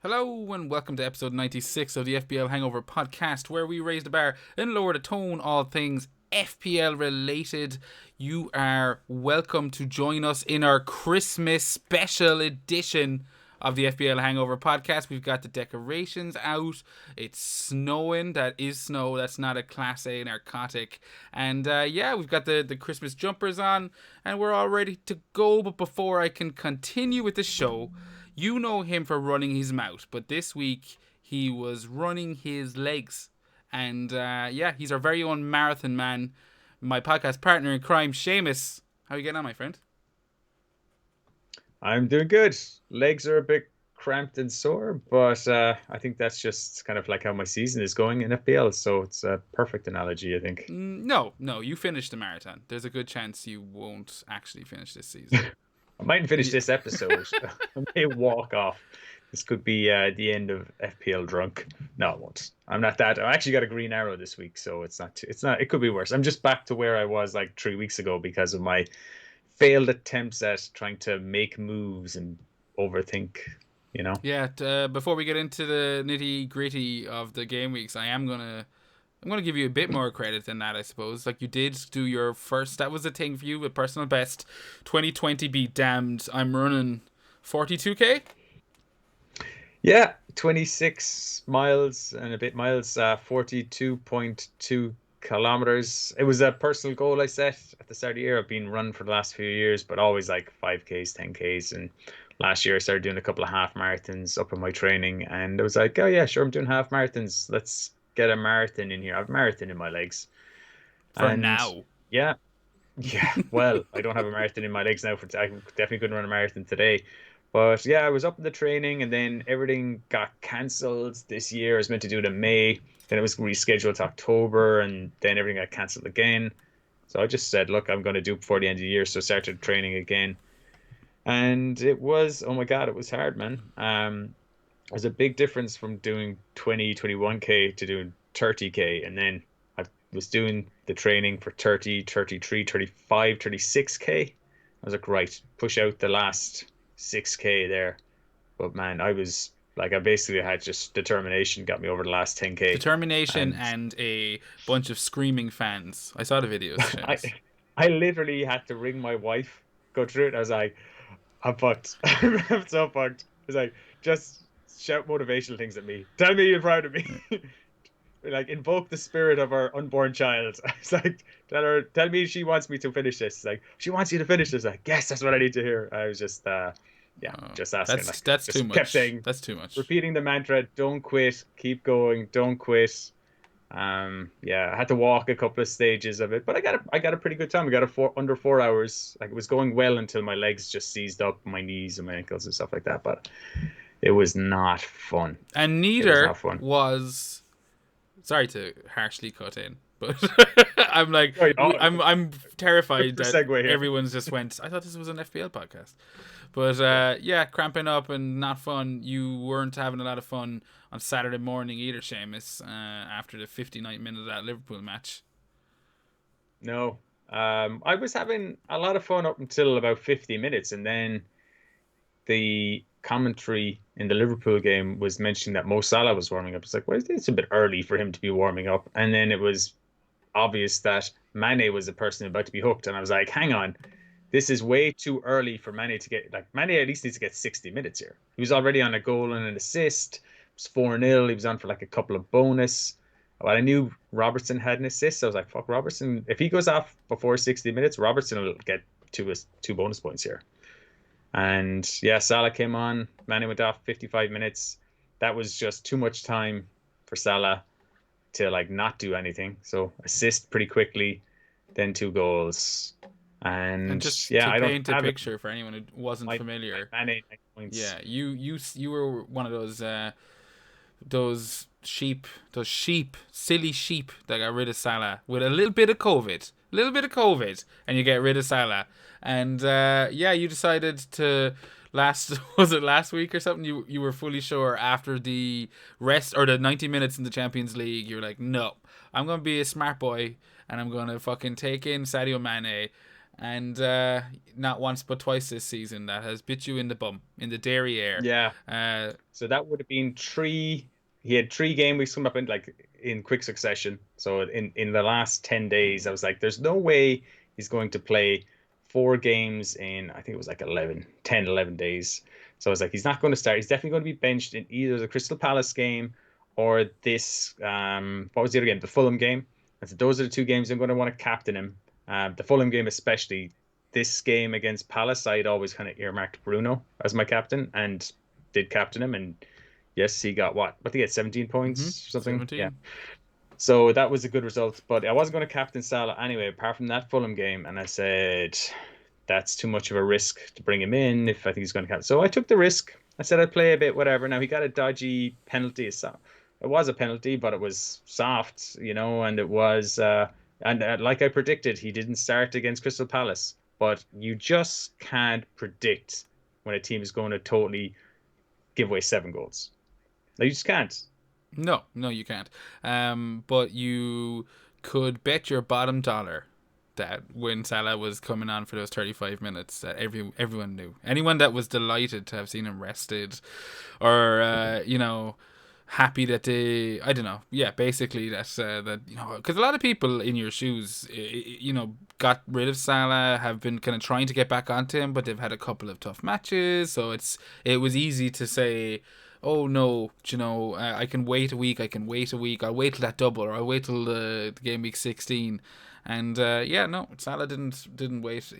Hello and welcome to episode 96 of the FPL Hangover podcast, where we raise the bar and lower the tone, all things FPL related. You are welcome to join us in our Christmas special edition of the FPL Hangover podcast. We've got the decorations out. It's snowing. That is snow. That's not a class A narcotic. And we've got the Christmas jumpers on and we're all ready to go. But before I can continue with the show, you know him for running his mouth, but this week he was running his legs. And he's our very own marathon man, my podcast partner in crime, Seamus. How are you getting on, my friend? I'm doing good. Legs are a bit cramped and sore, but I think that's just kind of like how my season is going in FPL. So it's a perfect analogy, I think. No, you finished the marathon. There's a good chance you won't actually finish this season. I mightn't finish this episode. I may walk off. This could be the end of FPL drunk. No, it won't. I'm not that. I actually got a green arrow this week, so it's not. It could be worse. I'm just back to where I was like 3 weeks ago because of my failed attempts at trying to make moves and overthink. You know. Yeah. Before we get into the nitty gritty of the game weeks, I'm gonna give you a bit more credit than that, I suppose. Like, you did do your first, that was a thing for you with personal best. 2020 be damned. I'm running 42k. Yeah, 26 miles and a bit miles, 42.2 kilometers. It was a personal goal I set at the start of the year. I've been running for the last few years, but always like 5Ks, 10Ks. And last year I started doing a couple of half marathons up in my training. And I was like, oh yeah, sure, I'm doing half marathons. Let's get a marathon in here. I have a marathon in my legs. For now. Yeah. Yeah. Well, I don't have a marathon in my legs now. I definitely couldn't run a marathon today. But yeah, I was up in the training and then everything got cancelled this year. I was meant to do it in May. Then it was rescheduled to October and then everything got cancelled again. So I just said, look, I'm going to do it before the end of the year. So I started training again. And it was, oh my God, it was hard, man. There's a big difference from doing 20, 21K to doing 30K. And then I was doing the training for 30, 33, 35, 36K. I was like, right, push out the last 6K there. But man, I basically had just determination got me over the last 10K. Determination and a bunch of screaming fans. I saw the videos. I literally had to ring my wife, go through it. I was like, I'm fucked. I'm so fucked. I was like, just shout motivational things at me. Tell me you're proud of me. Like, invoke the spirit of our unborn child. I was like, tell me she wants me to finish this. Like, she wants you to finish this. Like, yes, that's what I need to hear. I was just just asking. That's too much. Kept saying, that's too much. Repeating the mantra, don't quit, keep going, don't quit. I had to walk a couple of stages of it, but I got a pretty good time. I got under 4 hours. Like, it was going well until my legs just seized up, my knees and my ankles and stuff like that. But it was not fun. And neither was. Sorry to harshly cut in, but I'm like, I'm terrified that everyone's just went, I thought this was an FPL podcast. But cramping up and not fun. You weren't having a lot of fun on Saturday morning either, Seamus, after the 59th minute of that Liverpool match. No. I was having a lot of fun up until about 50 minutes, and then the commentary in the Liverpool game was mentioning that Mo Salah was warming up. It's like, well, it's a bit early for him to be warming up. And then it was obvious that Mane was the person about to be hooked. And I was like, hang on, this is way too early for Mane to get, like, Mane at least needs to get 60 minutes here. He was already on a goal and an assist. It was 4-0. He was on for like a couple of bonus. Well, I knew Robertson had an assist. I was like, fuck, Robertson. If he goes off before 60 minutes, Robertson will get two bonus points here. And yeah, Salah came on. Mane went off 55 minutes. That was just too much time for Salah to like not do anything. So assist pretty quickly, then 2 goals. And just to paint a picture for anyone who wasn't familiar. Mane, 9 points. Yeah, you were one of those silly sheep that got rid of Salah with a little bit of COVID, and you get rid of Salah. And you decided to was it last week or something? You were fully sure after the rest or the 90 minutes in the Champions League, you were like, no, I'm gonna be a smart boy and I'm gonna fucking take in Sadio Mane and not once but twice this season that has bit you in the bum, in the derriere. Yeah. Uh, So that would have been three. He had 3 game weeks come up in quick succession. So in the last 10 days, I was like, there's no way he's going to play 4 games in, I think it was like 11 days. So I was like, he's not going to start. He's definitely going to be benched in either the Crystal Palace game or this. What was the other game? The Fulham game. And so those are the 2 games I'm going to want to captain him. The Fulham game especially. This game against Palace, I'd always kind of earmarked Bruno as my captain and did captain him, and yes, he got what? What did he get? 17 points or something? Yeah. 17. So that was a good result. But I wasn't going to captain Salah anyway, apart from that Fulham game. And I said, that's too much of a risk to bring him in if I think he's going to captain. So I took the risk. I said I'd play a bit, whatever. Now he got a dodgy penalty. So it was a penalty, but it was soft, and it was, like I predicted, he didn't start against Crystal Palace. But you just can't predict when a team is going to totally give away 7 goals. No, you just can't. No, you can't. But you could bet your bottom dollar that when Salah was coming on for those 35 minutes, that everyone knew. Anyone that was delighted to have seen him rested, or happy that they, I don't know, yeah, basically that because a lot of people in your shoes, got rid of Salah, have been kind of trying to get back onto him, but they've had a couple of tough matches, so it was easy to say, oh no, I can wait a week, I'll wait till that double, or I'll wait till the game week 16. And no, Salah didn't wait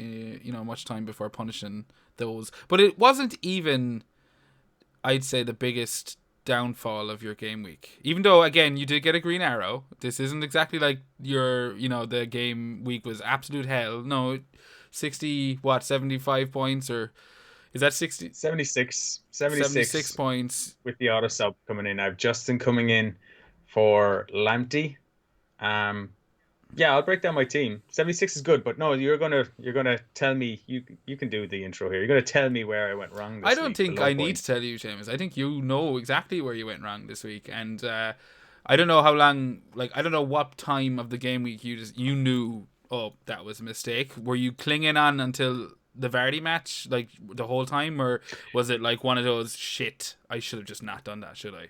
much time before punishing those. But it wasn't even, I'd say, the biggest downfall of your game week. Even though, again, you did get a green arrow. This isn't exactly like the game week was absolute hell. No, 75 points, or is that 60? 76 points. With the auto sub coming in. I have Justin coming in for Lamptey. Yeah, I'll break down my team. 76 is good, but no, you're gonna tell me, you can do the intro here. You're gonna tell me where I went wrong this I don't week, think I need to tell you, James. I think you know exactly where you went wrong this week, and I don't know how long. I don't know what time of the game week you knew. Oh, that was a mistake. Were you clinging on until the Vardy match, the whole time, or was it like one of those shit? I should have just not done that, should I?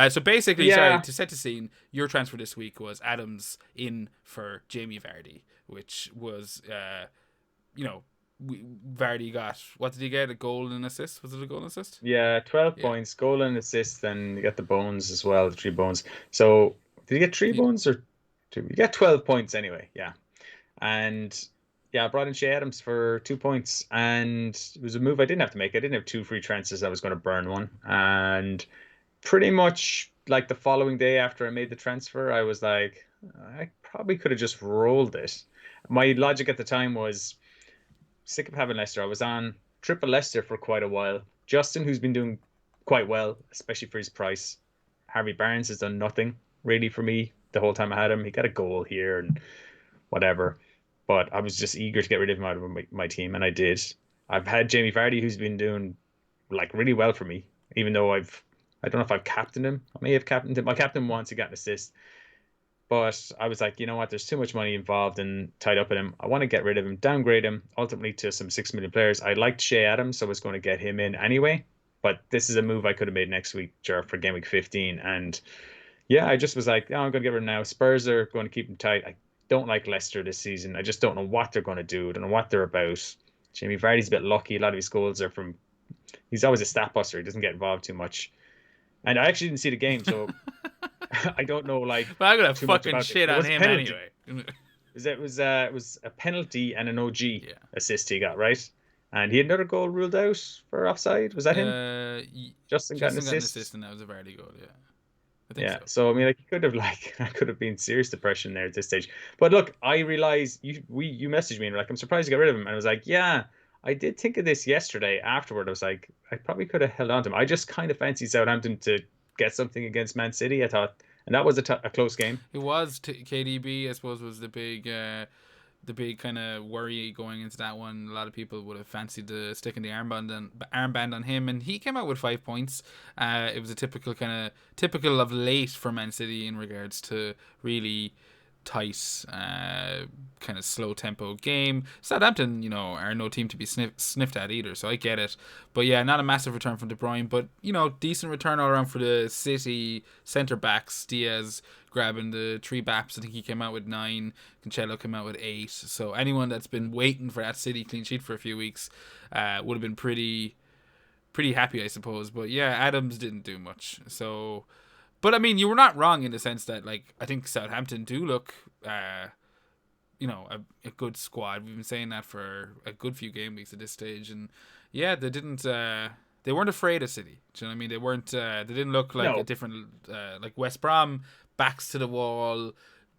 So basically, sorry, to set the scene, your transfer this week was Adams in for Jamie Vardy, which was, Vardy got, what did he get? A goal and an assist? Was it a goal and assist? Yeah, 12 points, goal and assist, then you get the bones as well, the 3 bones. So, did you get 3 bones or 2? You got 12 points anyway, yeah. And yeah, I brought in Shea Adams for 2 points, and it was a move I didn't have to make. I didn't have 2 free transfers. I was going to burn one, and pretty much like the following day after I made the transfer, I was like, I probably could have just rolled it. My logic at the time was sick of having Leicester. I was on triple Leicester for quite a while. Justin, who's been doing quite well, especially for his price. Harvey Barnes has done nothing really for me the whole time I had him. He got a goal here and whatever. But I was just eager to get rid of him out of my team, and I did. I've had Jamie Vardy, who's been doing really well for me, even though I don't know if I've captained him. I may have captained him. I captained him once, he got an assist. But I was like, you know what? There's too much money involved and tied up in him. I want to get rid of him, downgrade him, ultimately to some 6 million players. I liked Shea Adams, so I was going to get him in anyway. But this is a move I could have made next week, for game week 15. And yeah, I just was like, oh, I'm going to get rid of him now. Spurs are going to keep him tight. I don't like Leicester this season. I just don't know what they're going to do. I don't know what they're about. Jamie Vardy's a bit lucky. A lot of his goals are from... He's always a stat buster. He doesn't get involved too much. And I actually didn't see the game, so I don't know. Well, I'm gonna fucking shit on him anyway. It was a penalty and an OG assist he got, right? And he had another goal ruled out for offside. Was that him? Justin got an assist, and that was a Vardy goal. Yeah, I think so. I mean, he could have I could have been serious depression there at this stage. But look, I realized you messaged me and were like, I'm surprised you got rid of him, and I was like, yeah. I did think of this yesterday afterward. I was like, I probably could have held on to him. I just kind of fancied Southampton to get something against Man City, I thought. And that was a close game. It was. KDB, I suppose, was the big kind of worry going into that one. A lot of people would have fancied sticking the armband on him, and he came out with 5 points. It was a typical of late for Man City in regards to really tight, kind of slow tempo game. Southampton, are no team to be sniffed at either, so I get it. But yeah, not a massive return from De Bruyne, but decent return all around for the City centre backs. Diaz grabbing the 3 baps. I think he came out with 9. Cancelo came out with 8. So anyone that's been waiting for that City clean sheet for a few weeks would have been pretty happy, I suppose. But yeah, Adams didn't do much. So, but I mean, you were not wrong in the sense that, like, I think Southampton do look, a good squad. We've been saying that for a good few game weeks at this stage, and yeah, they didn't. They weren't afraid of City. Do you know what I mean? They weren't. They didn't look like a different, like West Brom, backs to the wall.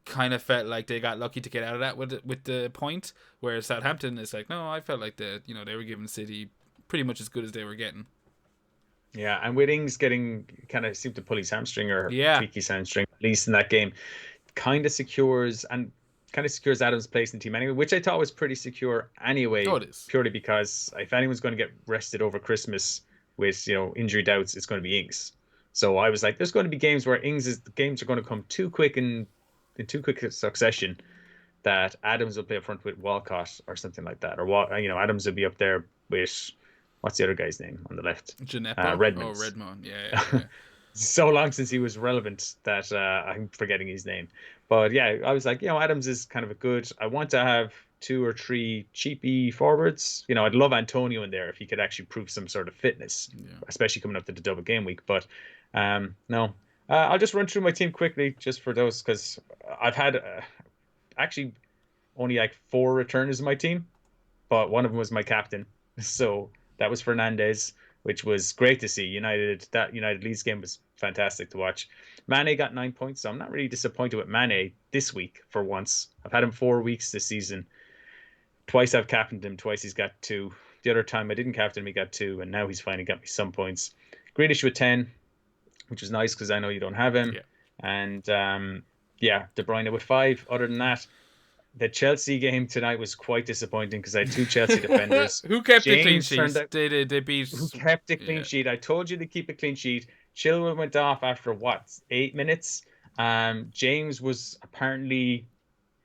Kind of felt like they got lucky to get out of that with the point. Whereas Southampton is like, no, I felt like they were giving City pretty much as good as they were getting. Yeah, and with Ings getting kind of seemed to pull his hamstring or tweak his hamstring, at least in that game, kind of secures Adams' place in the team anyway, which I thought was pretty secure anyway. Oh, it is. Purely because if anyone's going to get rested over Christmas with injury doubts, it's going to be Ings. So I was like, there's going to be games where the games are going to come too quick in too quick succession that Adams will play up front with Walcott or something like that, or Adams will be up there with. What's the other guy's name on the left? Redmond. Oh, Redmond. Yeah. So long since he was relevant that I'm forgetting his name. But yeah, I was like, Adams is kind of a good. I want to have 2 or 3 cheapy forwards. I'd love Antonio in there if he could actually prove some sort of fitness, especially coming up to the double game week. But no. I'll just run through my team quickly just for those, because I've had actually only like 4 returners in my team, but one of them was my captain. So that was Fernandez, which was great to see. That United Leeds game was fantastic to watch. Mane got 9 points, so I'm not really disappointed with Mane this week for once. I've had him 4 weeks this season. Twice I've captained him, twice he's got 2. The other time I didn't captain him, he got 2, and now he's finally got me some points. Grealish with 10, which was nice because I know you don't have him. Yeah. And De Bruyne with 5. Other than that, the Chelsea game tonight was quite disappointing because I had 2 Chelsea defenders. Who kept the clean sheet? They beat. Who kept the clean sheet? I told you to keep a clean sheet. Chilwell went off after 8 minutes. James was apparently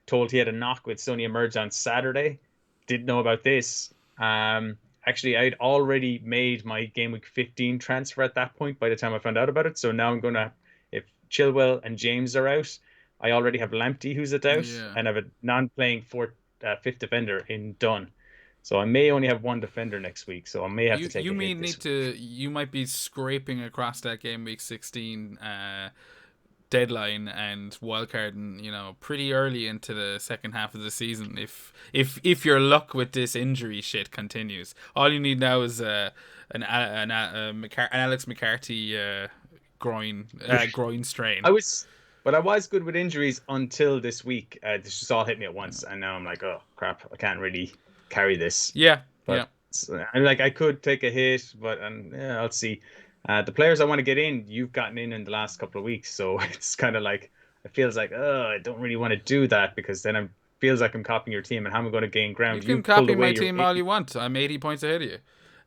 told he had a knock with Sonny Emerge on Saturday. Didn't know about this. Actually, I'd already made my game week 15 transfer at that point by the time I found out about it. So now I'm gonna, if Chilwell and James are out, I already have Lamptey who's out, and I have a non-playing 5th defender in Dunn. So I may only have 1 defender next week. So I may have to take. You might be scraping across that game week 16 deadline and wildcarding, pretty early into the second half of the season. If your luck with this injury shit continues, all you need now is an Alex McCarthy groin strain. But I was good with injuries until this week. This just all hit me at once, and now I'm like, oh crap, I can't really carry this. Yeah, but I could take a hit, but I'll see. The players I want to get in, you've gotten in the last couple of weeks, so it's kind of like it feels like, I don't really want to do that because then it feels like I'm copying your team, and how am I going to gain ground? You can copy my team all you want. I'm 80 points ahead of you.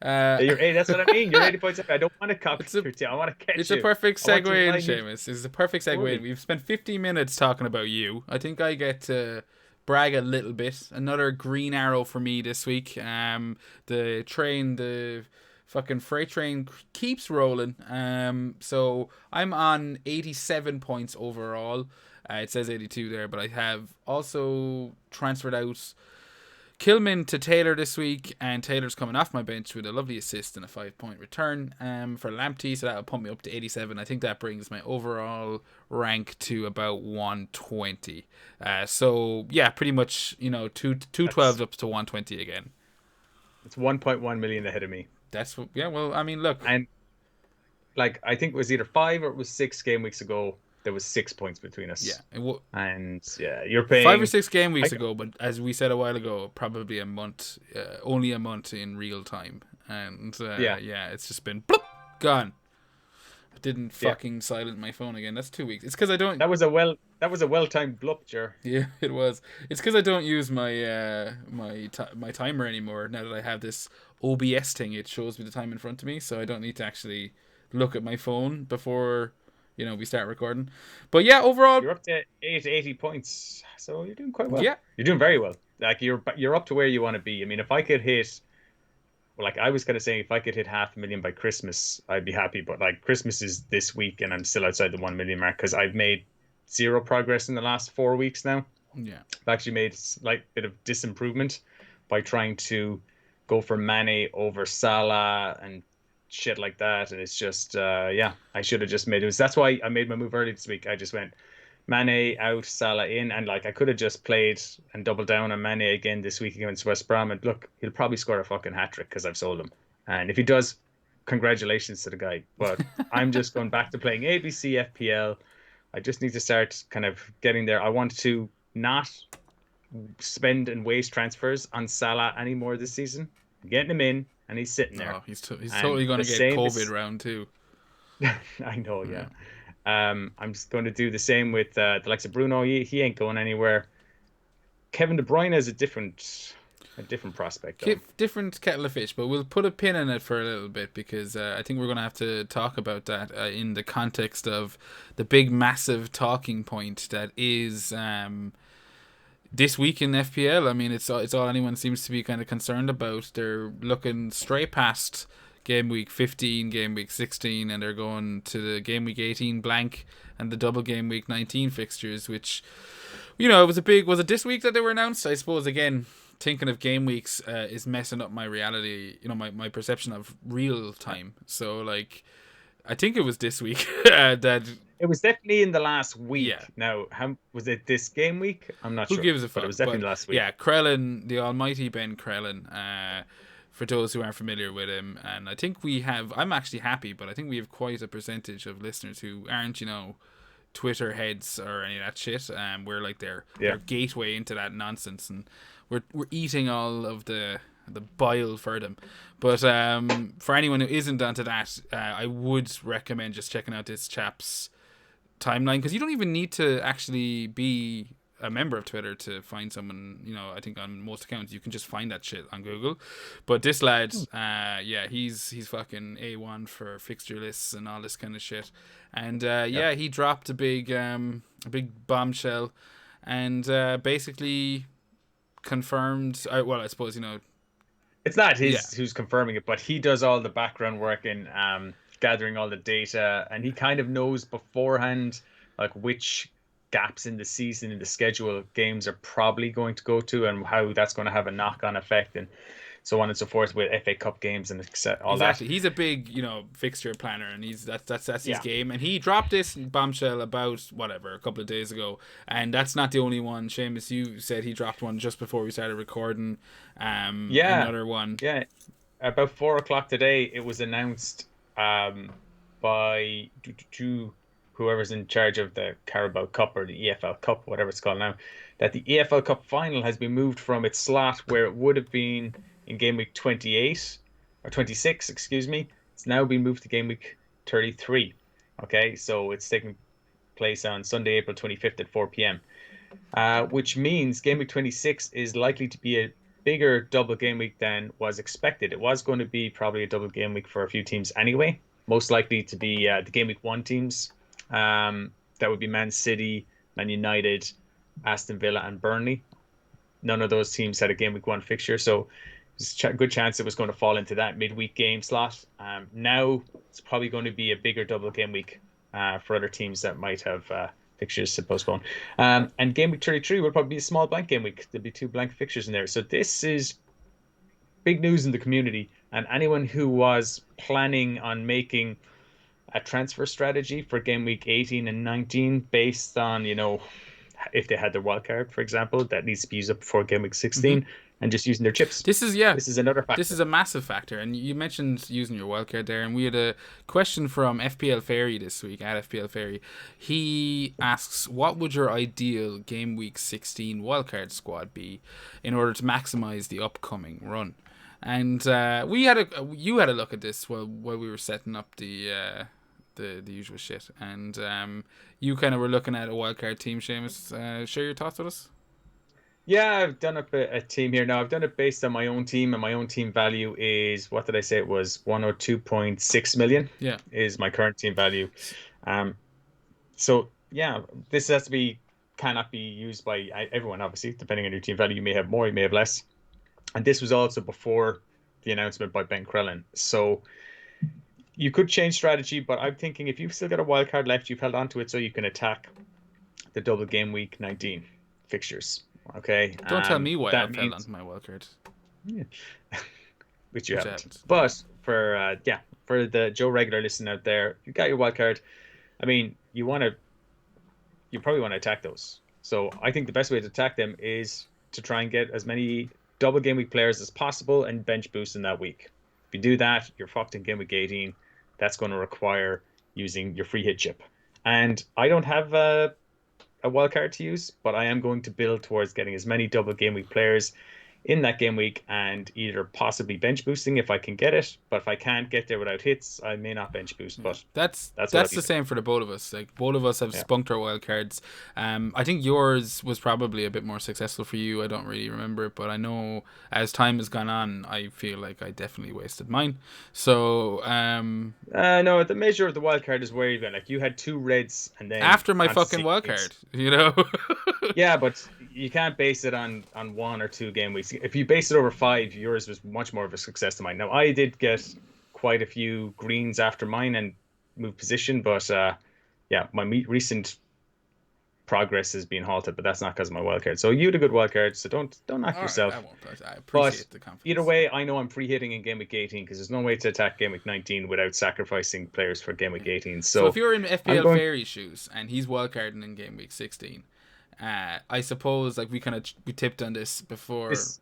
That's what I mean. You're 80 points ahead. I don't want to copy your team. I want to catch you. It's a perfect segue in, Seamus. It's a perfect segue in. We've spent 50 minutes talking about you. I think I get to brag a little bit. Another green arrow for me this week. The fucking freight train keeps rolling. So I'm on 87 points overall. It says 82 there, but I have also transferred out Kilman to Taylor this week, and Taylor's coming off my bench with a lovely assist and a 5-point return for Lamptey, so that'll pump me up to 87. I think that brings my overall rank to about 120. So yeah, pretty much, two 12s up to 120 again. It's 1.1 million ahead of me. Well, I mean, look, and like I think it was either 5 or it was 6 game weeks ago. There was 6 points between us. Yeah, you're paying 5 or 6 game weeks ago, but as we said a while ago, probably a month, only a month in real time, and it's just been bloop, gone. I didn't fucking silent my phone again. That's 2 weeks. It's because I don't. That was a well-timed blup, Jer. Yeah, it was. It's because I don't use my my timer anymore. Now that I have this OBS thing, it shows me the time in front of me, so I don't need to actually look at my phone before we start recording. But yeah, overall, You're up to 80 points, so you're doing quite well. yeah, You're doing very well. Like you're up to where you want to be. I mean, if I could hit, well, like I was kind of saying, if I could hit 500,000 by Christmas, I'd be happy. But like Christmas is this week, and I'm still outside the 1 million mark because I've made zero progress in the last 4 weeks now. yeah. I've actually made a slight bit of disimprovement by trying to go for Mane over Salah and shit like that. And it's just, yeah, I should have just made it. That's why I made my move early this week. I just went Mane out, Salah in, and like I could have just played and doubled down on Mane again this week against West Brom. And look, he'll probably score a fucking hat trick because I've sold him. And if he does, congratulations to the guy. But I'm just going back to playing ABC FPL. I just need to start kind of getting there. I want to not spend and waste transfers on Salah anymore this season. I'm getting him in, and he's sitting there. Oh, he's totally going to get COVID round 2. I know, yeah. I'm just going to do the same with the likes of Bruno. He ain't going anywhere. Kevin De Bruyne is a different prospect, though. Different kettle of fish, but we'll put a pin in it for a little bit because I think we're going to have to talk about that in the context of the big, massive talking point that is this week in FPL. I mean, it's all anyone seems to be kind of concerned about. They're looking straight past game week 15, game week 16, and they're going to the game week 18 blank and the double game week 19 fixtures, which, was it this week that they were announced? I suppose, again, thinking of game weeks is messing up my reality, my perception of real time. So, like, I think it was this week that... It was definitely in the last week. Yeah. Now, how was it this game week? I'm not sure. Who gives a fuck? But it was definitely last week. Yeah, Krellin, the almighty Ben Krellin, for those who aren't familiar with him. And I think I'm actually happy, but I think we have quite a percentage of listeners who aren't, Twitter heads or any of that shit. We're like their gateway into that nonsense, and we're eating all of the bile for them. But for anyone who isn't onto that, I would recommend just checking out this chap's timeline, because you don't even need to actually be a member of Twitter to find someone. I think on most accounts you can just find that shit on Google. But this lad, he's fucking A1 for fixture lists and all this kind of shit. And he dropped a big bombshell and basically confirmed. I suppose it's not who's confirming it, but he does all the background work in gathering all the data, and he kind of knows beforehand like which gaps in the season, in the schedule, games are probably going to go to, and how that's going to have a knock-on effect, and so on and so forth with FA Cup games and all that. Exactly. He's a big, fixture planner, and that's his game. And he dropped this bombshell about a couple of days ago, and that's not the only one. Seamus, you said he dropped one just before we started recording. Another one. Yeah, about 4:00 today, it was announced by whoever's in charge of the Carabao Cup or the EFL Cup, whatever it's called now, that the EFL Cup final has been moved from its slot where it would have been in game week 28 or 26, excuse me. It's now been moved to game week 33. Okay, so it's taking place on Sunday, April 25th at 4 p.m. Which means game week 26 is likely to be a bigger double game week than was expected. It was going to be probably a double game week for a few teams anyway. Most likely to be the game week 1 teams. That would be Man City, Man United, Aston Villa, and Burnley. None of those teams had a game week 1 fixture, so there's a good chance it was going to fall into that midweek game slot. Now it's probably going to be a bigger double game week for other teams that might have fixtures to postpone. And game week 33 will probably be a small blank game week. There'll be 2 blank fixtures in there. So this is big news in the community. And anyone who was planning on making a transfer strategy for game week 18 and 19 based on, if they had their wild card, for example, that needs to be used up before game week 16, and just using their chips. This is another factor. This is a massive factor. And you mentioned using your wild card there, and we had a question from FPL Fairy this week, at FPL Fairy. He asks, what would your ideal game week 16 wildcard squad be in order to maximize the upcoming run? And you had a look at this while we were setting up the usual shit, and you kind of were looking at a wildcard team. Seamus, share your thoughts with us. Yeah, I've done a team here now. I've done it based on my own team, and my own team value is, what did I say? It was 102.6 million. Yeah, is my current team value. So yeah, this has to be cannot be used by everyone, obviously, depending on your team value. You may have more, you may have less. And this was also before the announcement by Ben Crellin. So you could change strategy, but I'm thinking if you've still got a wild card left, you've held on to it so you can attack the double game week 19 fixtures. Okay. Don't tell me why That I've held on means, to my wildcard, yeah, which you which I haven't. haven't. But for for the Joe regular listening out there, you got your wild card. I mean, you probably want to attack those. So I think the best way to attack them is to try and get as many double game week players as possible and bench boost in that week. If you do that, you're fucked in game week 18. That's going to require using your free hit chip. And I don't have a wild card to use, but I am going to build towards getting as many double game week players in that game week and either possibly bench boosting if I can get it. But if I can't get there without hits, I may not bench boost. Yeah. But That's what I'll that's be the doing. same for the both of us. Like both of us have Yeah. spunked our wild cards. I think yours was probably a bit more successful for you. I don't really remember it, but I know as time has gone on, I feel like I definitely wasted mine. So No, the measure of the wild card is where you've got like you had two reds and then after my onto fucking six wild weeks. card, you know. Yeah, but you can't base it on 1 or 2 game weeks. If you base it over 5, yours was much more of a success than mine. Now I did get quite a few greens after mine and moved position, but yeah, my recent progress is being halted. But that's not because of my wild card. So you had a good wild card, so don't knock All right, I yourself. won't. I But appreciate the either confidence. way, I know I'm free hitting in game week 18 because there's no way to attack game week 19 without sacrificing players for game week 18. So if So you're in I'm FPL going Fairy shoes and he's wildcarding in game week 16, I suppose like we tipped on this before. this.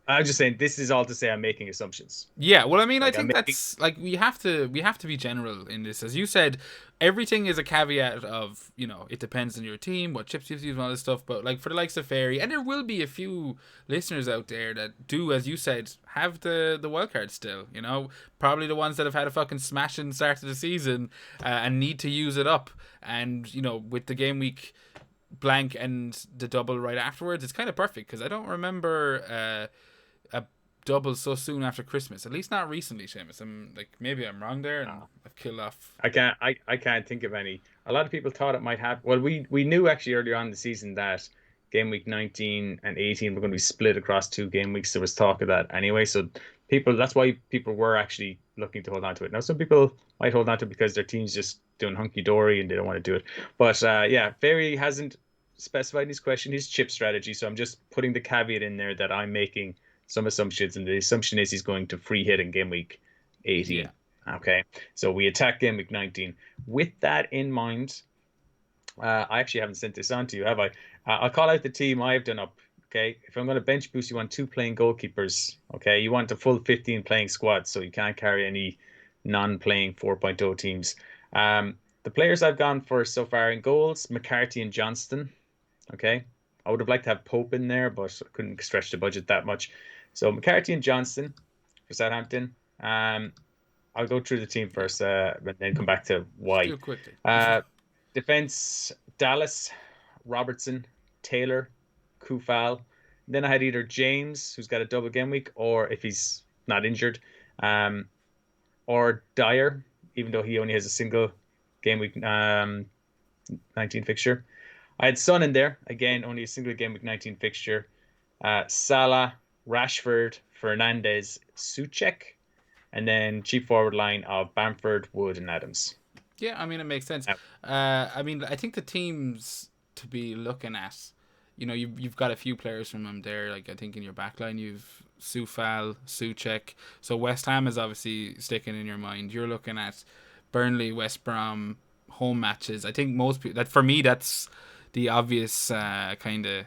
I'm just saying this is all to say I'm making assumptions. Yeah, well, I mean, I Like I'm think making that's like we have to be general in this, as you said. Everything is a caveat of it depends on your team, what chips you've used, and all this stuff. But like for the likes of Fairy, and there will be a few listeners out there that do, as you said, have the wild card still. Probably the ones that have had a fucking smashing start of the season and need to use it up. And with the game week blank and the double right afterwards, it's kind of perfect because I don't remember a double so soon after Christmas. At least not recently, Seamus. Maybe I'm wrong there, and I've killed off. I can't think of any. A lot of people thought it might happen. Well, we knew actually earlier on in the season that game week 19 and 18 were going to be split across 2 game weeks. There was talk of that anyway. So that's why people were actually looking to hold on to it. Now some people might hold on to it because their team's just doing hunky dory and they don't want to do it. But yeah, Ferry hasn't specified in his question his chip strategy. So I'm just putting the caveat in there that I'm making some assumptions, and the assumption is he's going to free hit in game week 18. Yeah. Okay, so we attack game week 19. With that in mind, I actually haven't sent this on to you, have I? I'll call out the team I have done up. Okay, if I'm going to bench boost, you want 2 playing goalkeepers. Okay, you want a full 15 playing squad, so you can't carry any non-playing 4.0 teams. The players I've gone for so far in goals: McCarthy and Johnston. Okay, I would have liked to have Pope in there, but I couldn't stretch the budget that much. So McCarthy and Johnston for Southampton. I'll go through the team Yeah. first, and then come back to Just do why. it quickly. Uh, Defense: Dallas, Robertson, Taylor, Kufal. Then I had either James, who's got a double game week, or if he's not injured, um, or Dyer, even though he only has a single game week 19 fixture. I had Son in there again, only a single game week 19 fixture. Salah, Rashford, Fernandez, Suchek, and then cheap forward line of Bamford, Wood, and Adams. Yeah, I mean it makes sense. Now, I mean I think the teams to be looking at, you've got a few players from them there. Like I think in your backline you've Sufal, Suchek. So West Ham is obviously sticking in your mind. You're looking at Burnley, West Brom home matches. I think most people that for me that's the obvious kind of.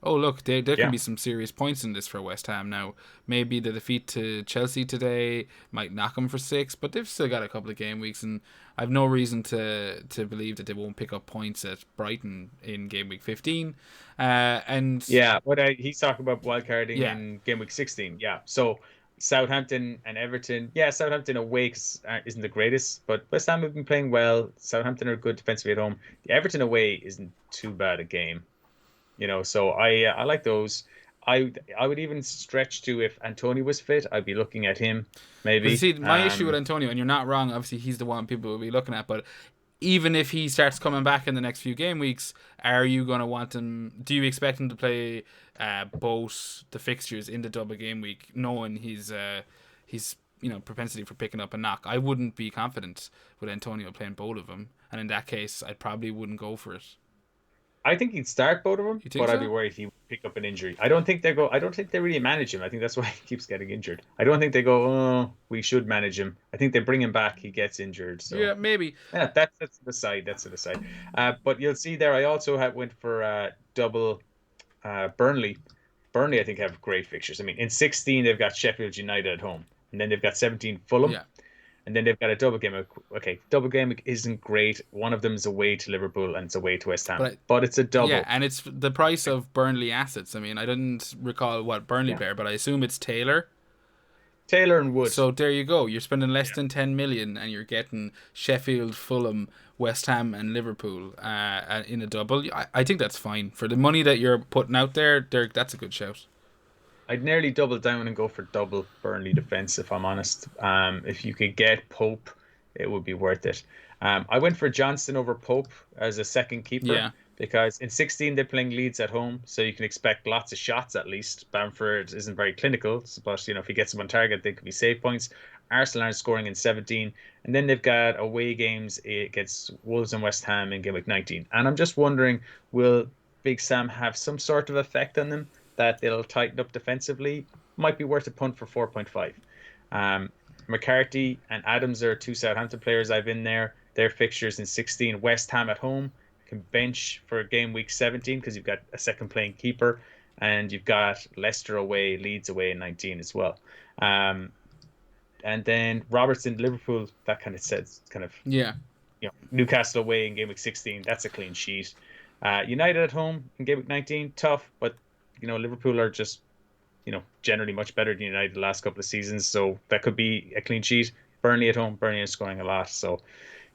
Oh look, there can yeah, be some serious points in this for West Ham now. Maybe the defeat to Chelsea today might knock them for 6, but they've still got a couple of game weeks, and I've no reason to believe that they won't pick up points at Brighton in game week 15. And yeah. What he's talking about wildcarding yeah, in game week 16. Yeah. So Southampton and Everton. Yeah, Southampton away isn't the greatest, but West Ham have been playing well. Southampton are good defensively at home. The Everton away isn't too bad a game. So I like those. I would even stretch to if Antonio was fit, I'd be looking at him because you maybe. see my issue with Antonio, and you're not wrong. Obviously, he's the one people will be looking at, but even if he starts coming back in the next few game weeks, are you going to want him? Do you expect him to play both the fixtures in the double game week, knowing his propensity for picking up a knock? I wouldn't be confident with Antonio playing both of them, and in that case, I probably wouldn't go for it. I think he'd start both of them, You think but I'd be so? worried he would pick up an injury. I don't think they go. I don't think they really manage him. I think that's why he keeps getting injured. I don't think they go, oh, we should manage him. I think they bring him back. He gets injured. So Yeah, maybe. yeah, that's the side. That's the side. But you'll see there. I also went for double Burnley. Burnley, I think, have great fixtures. I mean, in 16 they've got Sheffield United at home, and then they've got 17 Fulham. Yeah. And then they've got a double game. Okay, double game isn't great. One of them is away to Liverpool and it's away to West Ham. But it's a double. Yeah, and it's the price of Burnley assets. I mean, I didn't recall what Burnley player, but I assume it's Taylor. Taylor and Wood. So there you go. You're spending less than 10 million and you're getting Sheffield, Fulham, West Ham and Liverpool in a double. I think that's fine. For the money that you're putting out there, that's a good shout. I'd nearly double down and go for double Burnley defense, if I'm honest. If you could get Pope, it would be worth it. I went for Johnston over Pope as a second keeper because in 16 they're playing Leeds at home, so you can expect lots of shots at least. Bamford isn't very clinical, but if he gets them on target, they could be save points. Arsenal aren't scoring in 17, and then they've got away games against Wolves and West Ham in GameWeek 19. And I'm just wondering, will Big Sam have some sort of effect on them that they'll tighten up defensively? Might be worth a punt for 4.5. McCarthy and Adams are two Southampton players I've in there. Their fixtures in 16, West Ham at home, can bench for game week 17 because you've got a second playing keeper, and you've got Leicester away, Leeds away in 19 as well. And then Robertson, Liverpool, that kind of says Newcastle away in game week 16, that's a clean sheet. United at home in game week 19, tough, but Liverpool are just, generally much better than United the last couple of seasons. So that could be a clean sheet. Burnley at home. Burnley is scoring a lot. So,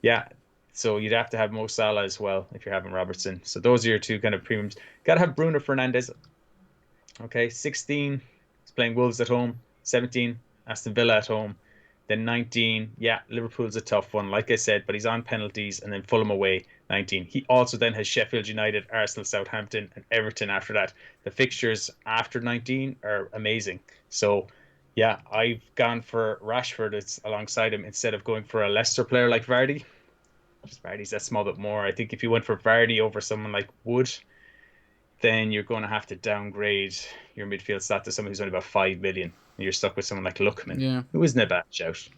yeah. So you'd have to have Mo Salah as well if you're having Robertson. So those are your two kind of premiums. Got to have Bruno Fernandes. Okay. 16, he's playing Wolves at home. 17, Aston Villa at home. Then 19, Liverpool's a tough one, like I said, but he's on penalties, and then Fulham away, 19. He also then has Sheffield United, Arsenal, Southampton, and Everton after that. The fixtures after 19 are amazing. So, I've gone for Rashford alongside him instead of going for a Leicester player like Vardy. Just Vardy's that small bit more. I think if you went for Vardy over someone like Wood, then you're going to have to downgrade your midfield stat to someone who's only about 5 million. And you're stuck with someone like Lookman, who isn't a bad shout.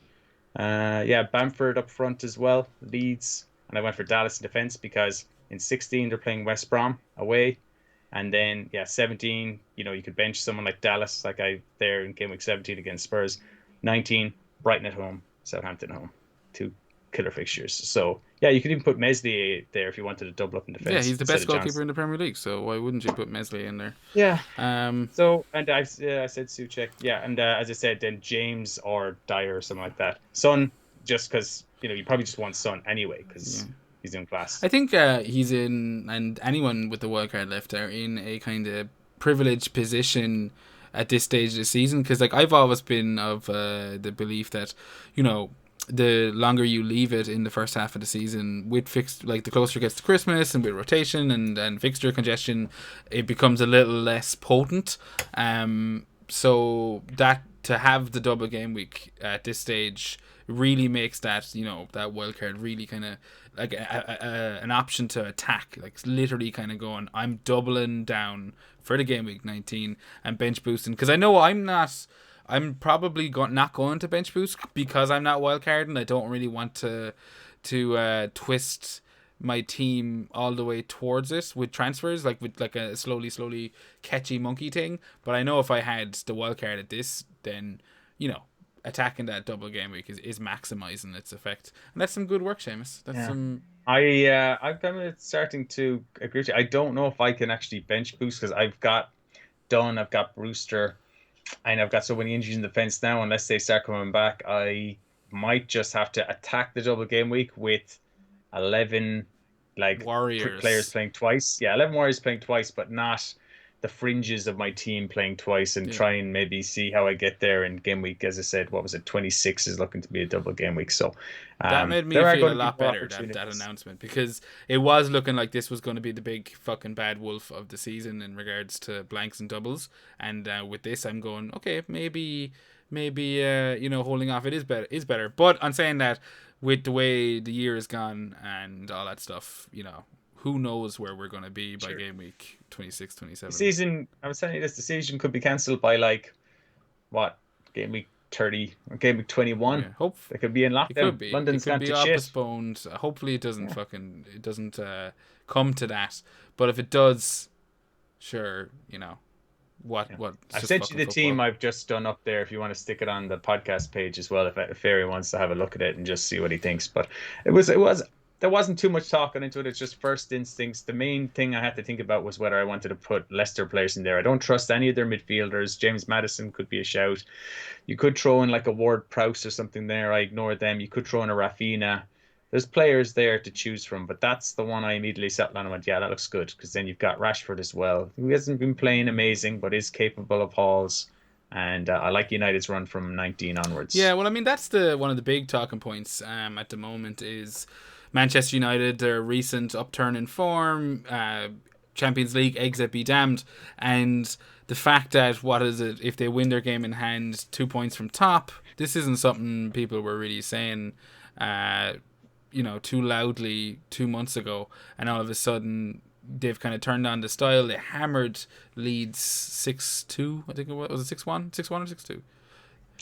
Bamford up front as well, Leeds. And I went for Dallas in defence because in 16 they're playing West Brom away. And then, 17, you could bench someone like Dallas, like I there in game week 17 against Spurs. 19, Brighton at home, Southampton at home. Two killer fixtures. So, you could even put Mesley there if you wanted to double up in defence. Yeah, he's the best goalkeeper in the Premier League, so why wouldn't you put Mesley in there? Yeah. So, and I said Souček. Yeah, and as I said, then James or Dyer or something like that. Son, just because, you probably just want Son anyway, because he's in class. I think he's in, and anyone with the wildcard left are in a kind of privileged position at this stage of the season, because I've always been of the belief that, the longer you leave it in the first half of the season with the closer it gets to Christmas and with rotation and fixture congestion, it becomes a little less potent. So that to have the double game week at this stage really makes that that wildcard really kind of like an option to attack, literally kind of going, I'm doubling down for the game week 19 and bench boosting, because I know I'm probably not going to bench boost because I'm not wildcarding. I don't really want to twist my team all the way towards it with transfers, with a slowly catchy monkey thing. But I know if I had the wildcard at this, then attacking that double game week is maximizing its effect, and that's some good work, Seamus. That's some. I'm kind of starting to agree with you. I don't know if I can actually bench boost because I've got Dunn, I've got Brewster. And I've got so many injuries in defense now. Unless they start coming back, I might just have to attack the double game week with 11 Warriors players playing twice. Yeah, 11 Warriors playing twice, but not the fringes of my team playing twice and try and maybe see how I get there in game week. As I said, what was it? 26 is looking to be a double game week. So that made me feel a lot better, that announcement, because it was looking like this was going to be the big fucking bad wolf of the season in regards to blanks and doubles. And with this, I'm going, okay, maybe holding off is better. But on saying that, with the way the year has gone and all that stuff, who knows where we're going to be by game week 26, 27. The season, I was telling you this, the season could be cancelled by game week 30 or game week 21. Yeah, they could be in lockdown. It could be. London's gone to shit. Postponed. Hopefully it doesn't come to that. But if it does, sure, what I've sent you the team I've just done up there if you want to stick it on the podcast page as well, if Ferry wants to have a look at it and just see what he thinks. But there wasn't too much talking into it. It's just first instincts. The main thing I had to think about was whether I wanted to put Leicester players in there. I don't trust any of their midfielders. James Maddison could be a shout. You could throw in like a Ward-Prowse or something there. I ignored them. You could throw in a Rafinha. There's players there to choose from, but that's the one I immediately settled on and went, yeah, that looks good, because then you've got Rashford as well, who hasn't been playing amazing, but is capable of hauls. And I like United's run from 19 onwards. Yeah, well, I mean, that's one of the big talking points at the moment is Manchester United, their recent upturn in form, Champions League exit be damned, and the fact that, if they win their game in hand, 2 points from top, this isn't something people were really saying too loudly 2 months ago, and all of a sudden they've kind of turned on the style. They hammered Leeds 6-2, I think it was it 6-1 or 6-2?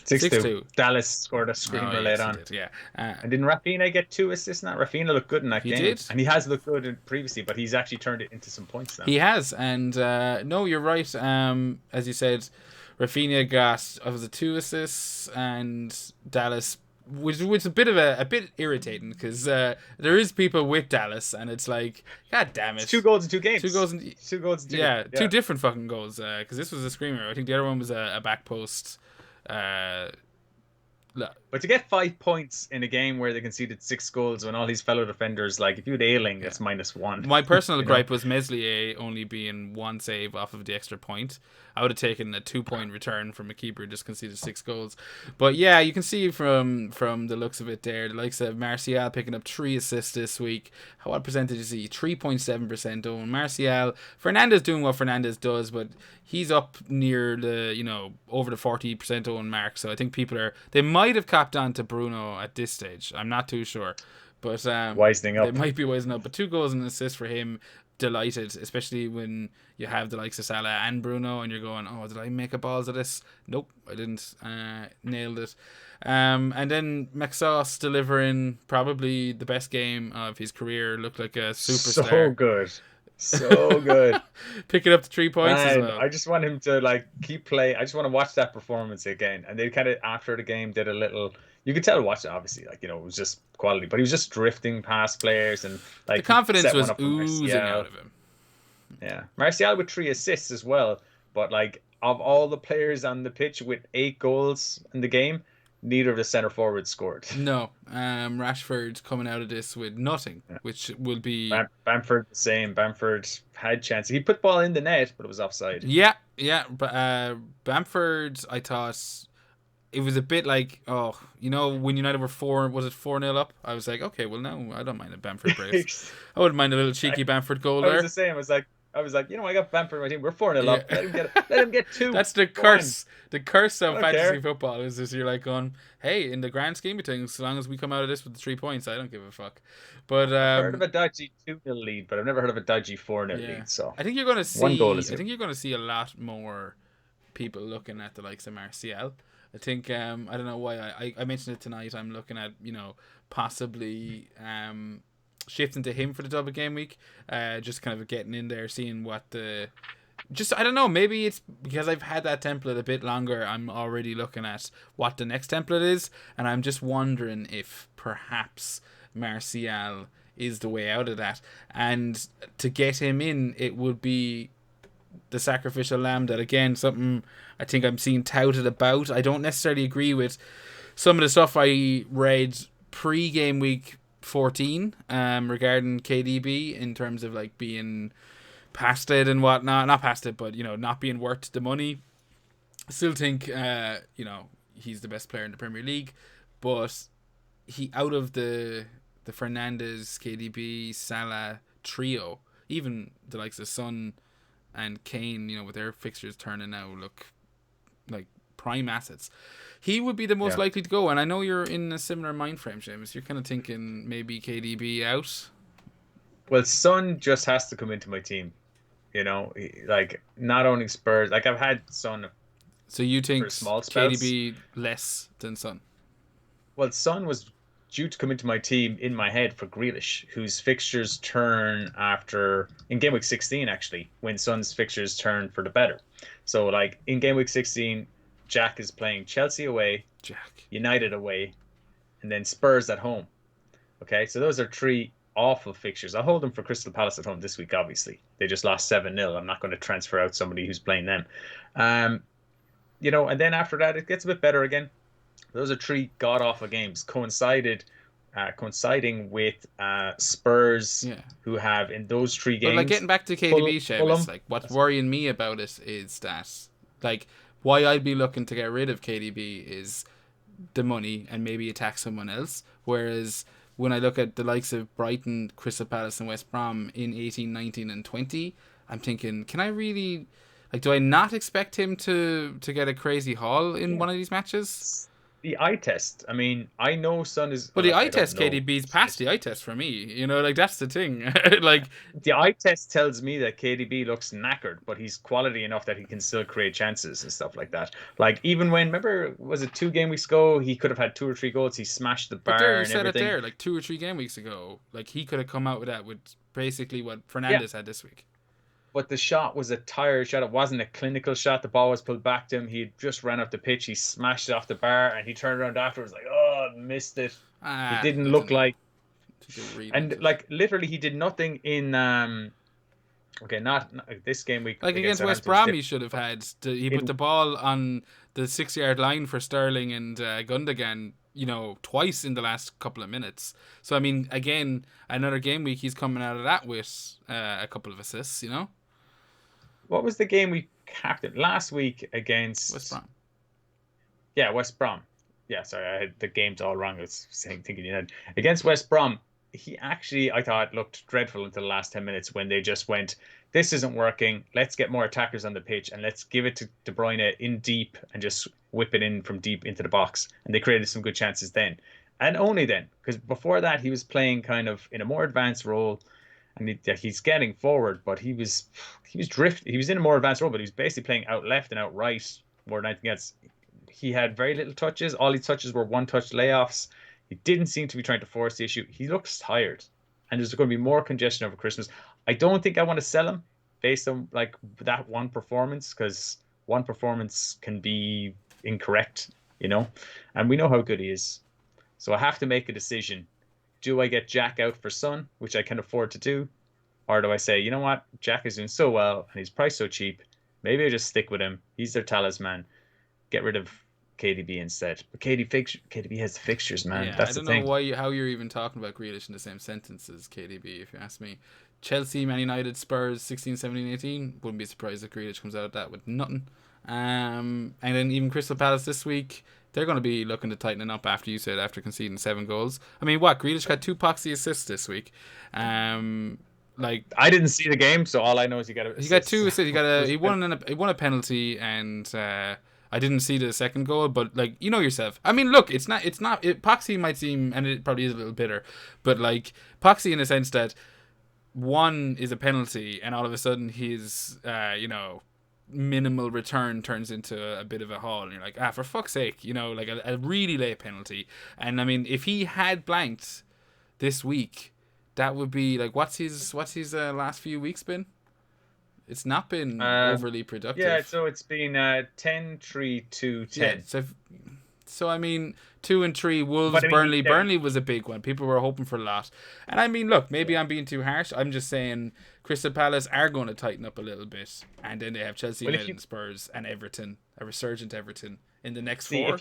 6-2. Dallas scored a screamer late on. Yeah. And didn't Rafinha get 2 assists? Not Rafinha looked good in that game. He did. And he has looked good previously, but he's actually turned it into some points now. He has, and no, you're right. As you said, Rafinha got 2 assists, and Dallas, which is a bit irritating, because there is people with Dallas, and it's like, god damn it, it's 2 goals in 2 games. 2 goals in 2 goals in 2. Yeah, 2 different fucking goals. Because this was a screamer. I think the other one was a back post. But to get 5 points in a game where they conceded 6 goals when all these fellow defenders, like if you had Ayling, that's -1. My personal gripe was Meslier only being 1 save off of the extra point. I would have taken a 2-point return from a keeper who just conceded 6 goals. But yeah, you can see from the looks of it there, the likes of Martial picking up 3 assists this week. What percentage is he? 3.7% own. Martial. Fernandes doing what Fernandes does, but he's up near the, over the 40% own mark. So I think they might have capped on to Bruno at this stage. I'm not too sure. But wisening up. They might be wisening up. But 2 goals and an assist for him. Delighted, especially when you have the likes of Salah and Bruno and you're going, oh, did I make a balls of this? Nope, I didn't. Nailed it. And then McSauce delivering probably the best game of his career. Looked like a superstar. So good. Picking up the 3 points as well. I just want him to keep playing. I just want to watch that performance again. And they kind of, after the game, did a little, you could tell, watch it, obviously, it was just quality, but he was just drifting past players, and the confidence was oozing out of him. Yeah, Martial with 3 assists as well, but of all the players on the pitch with 8 goals in the game, neither of the centre forwards scored. No, Rashford coming out of this with nothing, which will be Bamford the same. Bamford had chances. He put the ball in the net, but it was offside. Yeah, but Bamford, I thought it was a bit like, when United were 4-0 up, I was like, okay, well, no, I don't mind a Bamford brace. I wouldn't mind a little cheeky Bamford goal there. I was the same. I was like, I got Bamford on my team. We're 4-0 up. Let him get 2. That's the curse. The curse of fantasy football is just you're like going, hey, in the grand scheme of things, as long as we come out of this with the 3 points, I don't give a fuck. But I've heard of a dodgy 2-0 lead, but I've never heard of a dodgy 4-0 lead. So I think you're going to see. 1 goal is I think you're going to see a lot more people looking at the likes of Martial. I think I don't know why I mentioned it tonight. I'm looking at possibly shifting to him for the double game week. Just kind of getting in there, seeing what I don't know. Maybe it's because I've had that template a bit longer. I'm already looking at what the next template is, and I'm just wondering if perhaps Martial is the way out of that. And to get him in, it would be the sacrificial lamb. That again, something I think I'm seeing touted about. I don't necessarily agree with some of the stuff I read pre-game week 14 regarding KDB in terms of being past it and whatnot. Not past it, but not being worth the money. I still think he's the best player in the Premier League, but he out of the Fernandes, KDB, Salah trio, even the likes of Son and Kane, with their fixtures turning now look like prime assets. He would be the most likely to go, and I know you're in a similar mind frame, Seamus. You're kind of thinking maybe KDB out. Well, Son just has to come into my team. Like not owning Spurs. Like I've had Son. So you think small spells. KDB less than Son? Well, Son was due to come into my team in my head for Grealish, whose fixtures turn in game week 16 actually, when Son's fixtures turn for the better. So like in game week 16, Jack is playing Chelsea away, United away, and then Spurs at home. Okay, so those are three awful fixtures. I'll hold them for Crystal Palace at home this week, obviously. They just lost 7-0. I'm not going to transfer out somebody who's playing them. And then after that, it gets a bit better again. Those are three god-awful games coinciding with Spurs, who have in those three games. But like getting back to KDB, Seamus, like what's worrying me about it is that like why I'd be looking to get rid of KDB is the money and maybe attack someone else. Whereas when I look at the likes of Brighton, Crystal Palace, and West Brom in 18, 19, and 20, I'm thinking, can I really do I not expect him to get a crazy haul in one of these matches? The eye test. I mean, I know Son is. But the eye test, KDB's past the eye test for me. That's the thing. Like the eye test tells me that KDB looks knackered, but he's quality enough that he can still create chances and stuff like that. Like even remember, was it 2 game weeks ago? He could have had 2 or 3 goals. He smashed the bar. But there, you and said everything. it there, like 2 or 3 game weeks ago. Like he could have come out with that with basically what Fernandes had this week. But the shot was a tired shot. It wasn't a clinical shot. The ball was pulled back to him. He just ran off the pitch. He smashed it off the bar, and he turned around afterwards like, "Oh, missed it." It didn't look like. And like literally, he did nothing in. Okay, not this game week. Like against West Brom, he should have had. He put the ball on the 6-yard line for Sterling and Gundogan. Twice in the last couple of minutes. So I mean, again, another game week, he's coming out of that with a couple of assists. What was the game we captained last week against West Brom? Yeah, West Brom. Yeah, sorry, I had the games all wrong. I was thinking against West Brom. He actually, I thought, looked dreadful until the last 10 minutes when they just went, this isn't working. Let's get more attackers on the pitch and let's give it to De Bruyne in deep and just whip it in from deep into the box. And they created some good chances then. And only then, because before that, he was playing kind of in a more advanced role. And he's getting forward, but he was drifting. He was in a more advanced role, but he was basically playing out left and out right more than anything else. He had very little touches. All his touches were one-touch layoffs. He didn't seem to be trying to force the issue. He looks tired, and there's going to be more congestion over Christmas. I don't think I want to sell him based on like that one performance, because one performance can be incorrect, and we know how good he is. So I have to make a decision. Do I get Jack out for Son, which I can afford to do? Or do I say, you know what? Jack is doing so well and he's priced so cheap. Maybe I just stick with him. He's their talisman. Get rid of KDB instead. But KDB has the fixtures, man. Yeah, that's I don't know how you're even talking about Grealish in the same sentence as KDB, if you ask me. Chelsea, Man United, Spurs, 16, 17, 18. Wouldn't be surprised if Grealish comes out of that with nothing. And then even Crystal Palace this week, they're going to be looking to tighten up after conceding 7 goals. I mean, Grealish got 2 poxy assists this week. Like I didn't see the game, so all I know is he got 2 assists. He won a penalty, and I didn't see the second goal, but like yourself. I mean, look, Poxy might seem, and it probably is a little bitter, but like Poxy in a sense that one is a penalty, and all of a sudden his minimal return turns into a bit of a haul, and you're like, for fuck's sake, like a really late penalty. And I mean, if he had blanked this week, that would be like, what's his last few weeks been? It's not been overly productive. Yeah, so it's been 10-3-2-10. Yeah, so I mean, 2 and 3 Wolves, Burnley. Burnley was a big one. People were hoping for a lot. And I mean, look, maybe I'm being too harsh. I'm just saying Crystal Palace are going to tighten up a little bit, and then they have Chelsea, United, and Spurs, and Everton, a resurgent Everton in the next 4.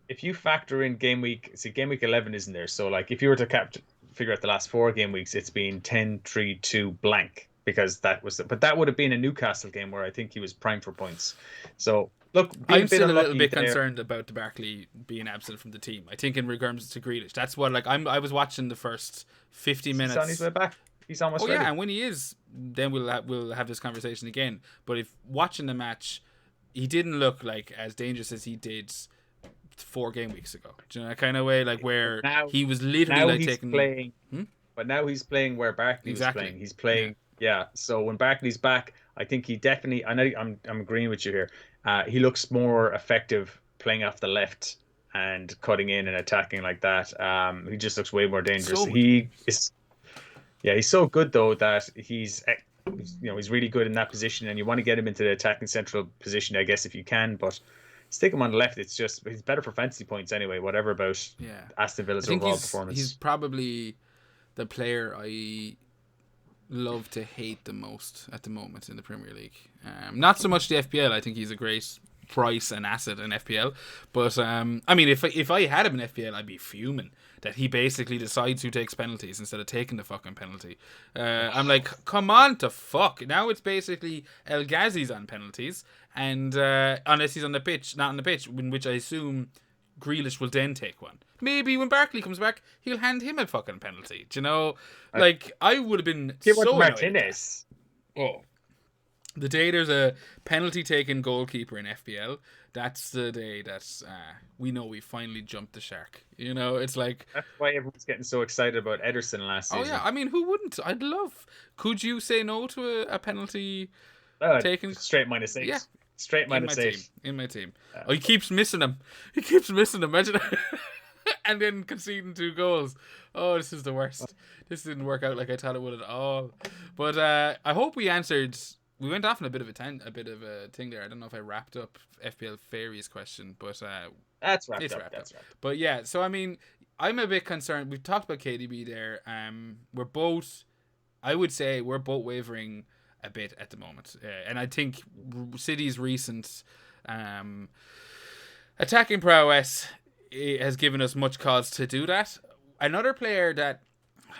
If you factor in game week 11 isn't there? So like, if you were to figure out the last 4 game weeks, it's been 10-3-2 blank. because that would have been a Newcastle game where I think he was prime for points. So look, been I'm a bit still a little unlucky bit there. concerned about Barkley being absent from the team. I think in regards to Grealish, that's what I was watching the first 50 He's on his minutes. way back. He's almost Oh yeah, ready. and when he is, then we'll have this conversation again. But if watching the match, he didn't look like as dangerous as he did 4 game weeks ago. Do you know that kind of way, like where Now, he was literally now like he's taking. playing, but now he's playing where Barkley was Exactly. playing. He's Yeah. playing, yeah. So when Barkley's back, I think he definitely. I know I'm agreeing with you here. He looks more effective playing off the left and cutting in and attacking like that. He just looks way more dangerous. So much. He is, yeah, he's so good though that he's really good in that position, and you want to get him into the attacking central position, I guess, if you can. But stick him on the left. It's just he's better for fantasy points anyway. Whatever about Yeah. Aston I Villa's think overall he's performance. probably the player I love to hate the most at the moment in the Premier League. Not so much the FPL. I think he's a great price and asset in FPL. But I mean, if I had him in FPL, I'd be fuming that he basically decides who takes penalties instead of taking the fucking penalty. I'm like, come on to fuck. Now it's basically El Ghazi's on penalties, and unless he's on the pitch, not on the pitch, in which I assume Grealish will then take one. Maybe when Barkley comes back, he'll hand him a fucking penalty. Do you know? Like, I would have been Give one so to annoyed at that. Martinez. Oh. The day there's a penalty-taking goalkeeper in FPL, that's the day that we know we finally jumped the shark. You know, it's like... That's why everyone's getting so excited about Ederson last season. Oh, yeah. I mean, who wouldn't? I'd love... Could you say no to a penalty taken? Straight -8. Yeah. Straight -8. In my team. Oh, he keeps missing them. He keeps missing them. Imagine... and then conceding 2 goals. Oh, this is the worst. This didn't work out like I thought it would at all. But I hope we answered... We went off on a bit of a thing there. I don't know if I wrapped up FPL Fairies question, but That's wrapped it's up. wrapped up. But yeah, so I mean, I'm a bit concerned. We've talked about KDB there. We're both, I would say, we're both wavering a bit at the moment, and I think City's recent attacking prowess has given us much cause to do that. Another player that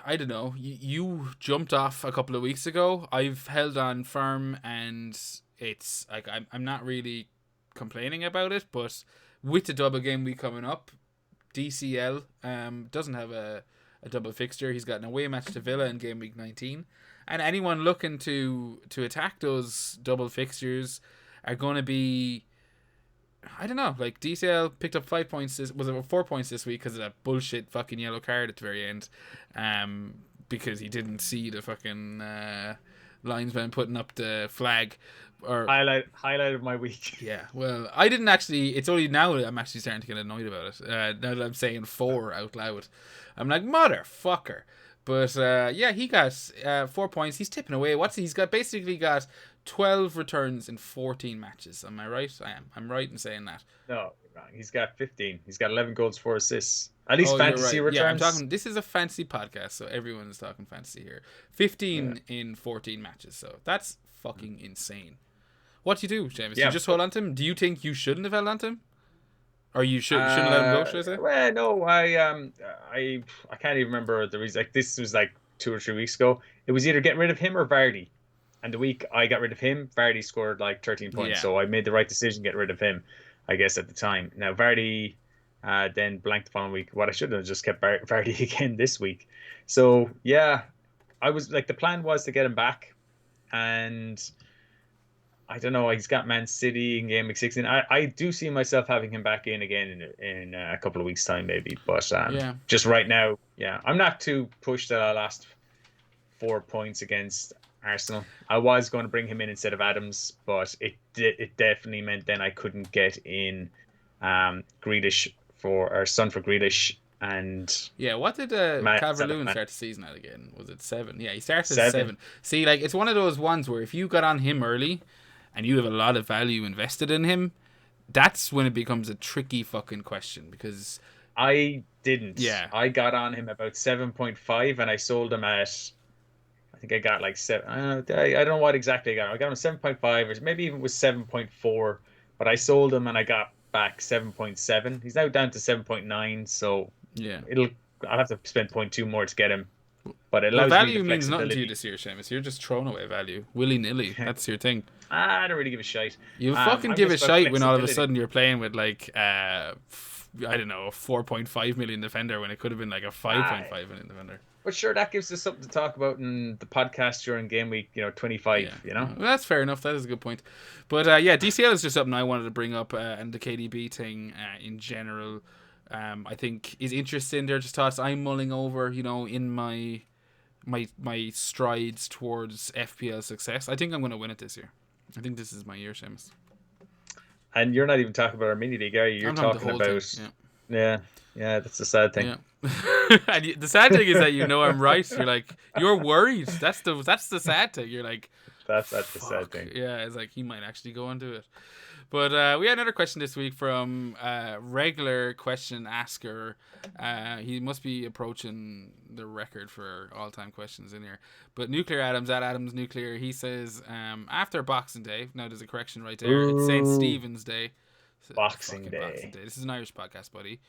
I don't know. You jumped off a couple of weeks ago. I've held on firm, and it's like I'm not really complaining about it. But with the double game week coming up, DCL doesn't have a double fixture. He's got an away match to Villa in game week 19, and anyone looking to attack those double fixtures are going to be. I don't know. Like DCL picked up 5 points. Was it 4 points this week because of that bullshit fucking yellow card at the very end, because he didn't see the fucking linesman putting up the flag. Or highlight of my week. Yeah. Well, I didn't actually. It's only now that I'm actually starting to get annoyed about it. Now that I'm saying 4 out loud, I'm like motherfucker. But yeah, he got 4 points. He's tipping away. He's got? Basically got 12 returns in 14 matches. Am I right? I am. I'm right in saying that. No, you're wrong. He's got 15. He's got 11 goals, 4 assists. At least fantasy right. returns. Yeah, I'm talking. This is a fantasy podcast, so everyone is talking fantasy here. 15 in 14 matches. So that's fucking insane. What do you do, James? Yeah, you just hold on to him? Do you think you shouldn't have held on to him? Or you shouldn't let him go, should I say? Well, no, I can't even remember the reason. Like this was like 2 or 3 weeks ago. It was either getting rid of him or Vardy. And the week I got rid of him, Vardy scored like 13 points. Yeah. So I made the right decision getting rid of him, I guess, at the time. Now, Vardy then blanked the following week. What I should have just kept Vardy again this week. So, yeah, I was like, the plan was to get him back. And I don't know, he's got Man City in game week 16. I do see myself having him back in again in a couple of weeks' time, maybe. But just right now, yeah, I'm not too pushed that I lost 4 points against Arsenal. I was going to bring him in instead of Adams, but it definitely meant then I couldn't get in Grealish for Grealish. And yeah, what did Calvert-Lewin start the season at again? Was it 7? Yeah, he started at 7. See, like, it's one of those ones where if you got on him early and you have a lot of value invested in him, that's when it becomes a tricky fucking question, because I didn't. Yeah. I got on him about 7.5 and I sold him at, I think I got like 7. I don't know what exactly I got. I got him 7.5 or maybe even was 7.4, but I sold him and I got back 7.7. He's now down to 7.9, so yeah, I'll have to spend 0.2 more to get him but it But allows me the value means nothing to you flexibility. this year, Seamus. You're just throwing away value willy nilly. That's your thing. I don't really give a shite. You fucking I'm give a just about shite when all of a flexibility. sudden you're playing with like I don't know, a 4.5 million defender when it could have been like a 5.5 million defender. But sure, that gives us something to talk about in the podcast during game week, 25, Yeah, you know? well, that's fair enough. That is a good point. But yeah, DCL is just something I wanted to bring up, and the KDB thing in general, I think is interesting. They're just thoughts I'm mulling over, in my strides towards FPL success. I think I'm going to win it this year. I think this is my year, Seamus. And you're not even talking about our mini league, are you? You're I'm talking talking the whole thing. about, Yeah. yeah, that's the sad thing. Yeah. And the sad thing is that I'm right. You're like, you're worried. That's the sad thing. You're like, That's the fuck. sad thing. Yeah, it's like he might actually go and do it. But we had another question this week from regular question asker. He must be approaching the record for all-time questions in here. But Nuclear Adams, at Adams Nuclear, he says, after Boxing Day, now there's a correction right there, it's St. Stephen's Day. Boxing Day. Boxing Day. This is an Irish podcast, buddy.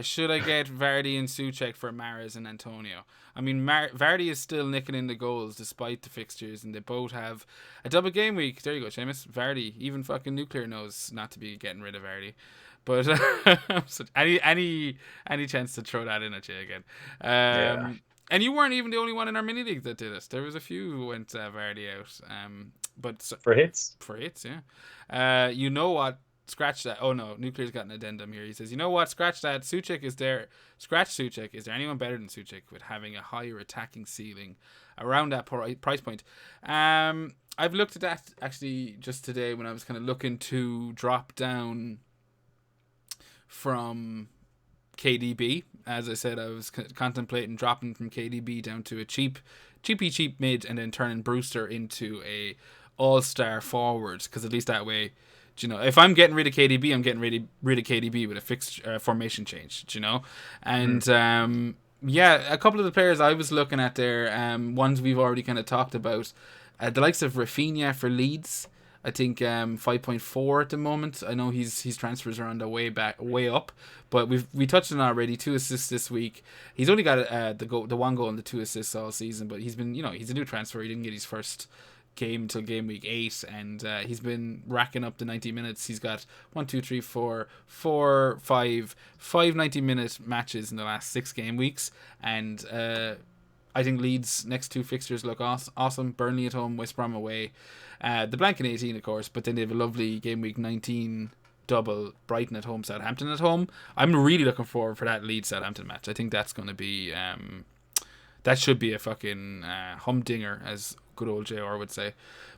Should I get Vardy and Souček for Mahrez and Antonio? I mean, Vardy is still nicking in the goals despite the fixtures, and they both have a double game week. There you go, Seamus. Vardy, even fucking Nuclear knows not to be getting rid of Vardy. But so any chance to throw that in at you again? Yeah. And you weren't even the only one in our mini league that did it. There was a few who went Vardy out. But For hits? For hits, yeah. You know what? Scratch that. Oh no, Nuclear's got an addendum here. He says, you know what? Scratch that. Souček is there. Scratch Souček. Is there anyone better than Souček with having a higher attacking ceiling around that price point? I've looked at that actually just today when I was kind of looking to drop down from KDB. As I said, I was contemplating dropping from KDB down to a cheap mid, and then turning Brewster into a all-star forward, because at least that way, if I'm getting rid of KDB, I'm getting rid of KDB with a fixed formation change, and yeah, a couple of the players I was looking at there, ones we've already kind of talked about, the likes of Rafinha for Leeds. I think 5.4 at the moment. I know his transfers are on the way up, but we touched on it already. 2 assists this week. He's only got the 1 goal and the 2 assists all season, but he's been he's a new transfer. He didn't get his first game until game week 8, and he's been racking up the 90 minutes. He's got 5 90-minute matches in the last 6 game weeks, and I think Leeds' next 2 fixtures look awesome. Burnley at home, West Brom away. The blank in 18, of course, but then they have a lovely game week 19 double, Brighton at home, Southampton at home. I'm really looking forward for that Leeds Southampton match. I think that's going to be that should be a fucking humdinger, as good old JR would say.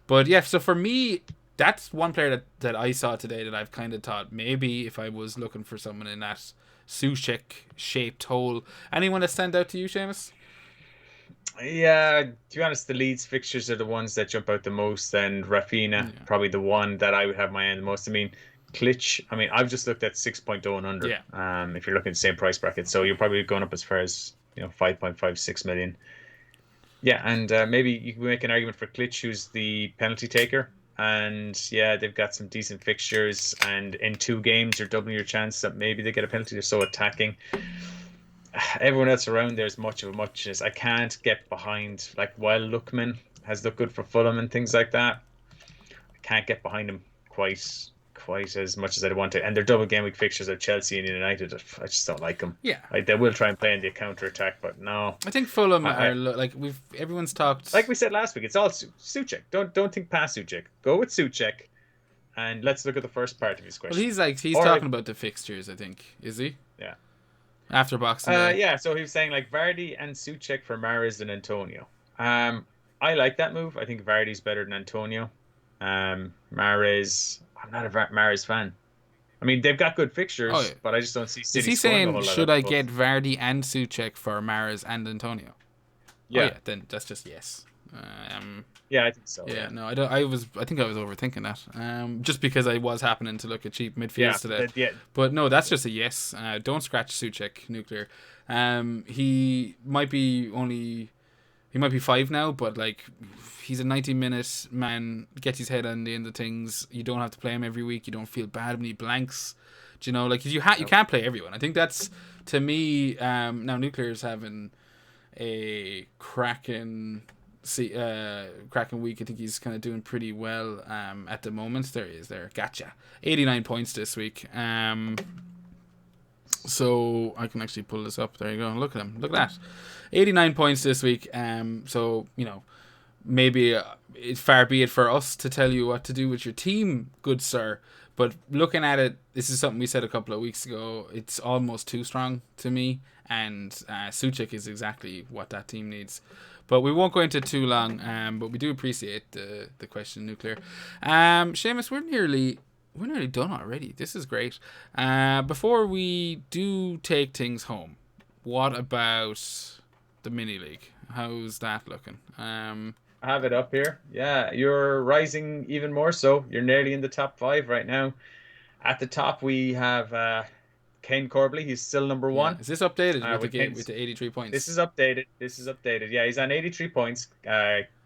But yeah, so for me, that's one player that I saw today that I've kind of thought maybe if I was looking for someone in that Souček shaped hole. Anyone that stand out to you, Seamus? Yeah, to be honest, the Leeds fixtures are the ones that jump out the most, and Rafinha, probably the one that I would have my eye on the most. I mean, Klitsch, I've just looked at 6.0 and under. Yeah. If you're looking at the same price bracket, so you're probably going up as far as 5.56 million. Yeah, and maybe you can make an argument for Klitsch, who's the penalty taker. And yeah, they've got some decent fixtures, and in 2 games, you're doubling your chance that maybe they get a penalty. They're so attacking. Everyone else around there is much of a muchness. I can't get behind, like, while Lookman has looked good for Fulham and things like that, I can't get behind him quite as much as I'd want to. And their double game week fixtures are Chelsea and United. I just don't like them. Yeah, they will try and play in the counter attack, but no. I think Fulham are like everyone's talked. Like we said last week, it's all Souček. Don't think past Souček. Go with Souček, and let's look at the first part of his question. Well, he's talking about the fixtures. I think, is he? Yeah. After Boxing Day. Yeah, so he was saying like Vardy and Souček for Mahrez and Antonio. I like that move. I think Vardy's better than Antonio. Mahrez, I'm not a Mahrez fan. I mean, they've got good fixtures, but I just don't see City. Is he saying should I get Vardy and Souček for Mahrez and Antonio? Yeah. Oh, yeah, then that's just yes. Yeah, I think so. Yeah, no, I don't. I think I was overthinking that. Just because I was happening to look at cheap midfields today. But no, that's just a yes. Don't scratch Souček, Nuclear. He might be 5 now, but like he's a 90-minute man. Gets his head on the end of things. You don't have to play him every week. You don't feel bad when he blanks. Like you can't play everyone. I think that's, to me, now Nuclear's having a cracking week. I think he's kind of doing pretty well at the moment. There he is there. Gotcha. 89 points this week. So I can actually pull this up. There you go. Look at him. Look at that. 89 points this week. So, maybe it's far be it for us to tell you what to do with your team, good sir. But looking at it, this is something we said a couple of weeks ago. It's almost too strong to me. And Suchek is exactly what that team needs. But we won't go into it too long. But we do appreciate the question, Nuclear. Seamus, we're nearly done already. This is great. Before we do take things home, what about the mini league? How's that looking? I have it up here. Yeah, you're rising even more so. You're nearly in the top 5 right now. At the top, we have Ken Corbley. He's still number 1. Yeah. Is this updated with the 83 points? This is updated. Yeah, he's on 83 points.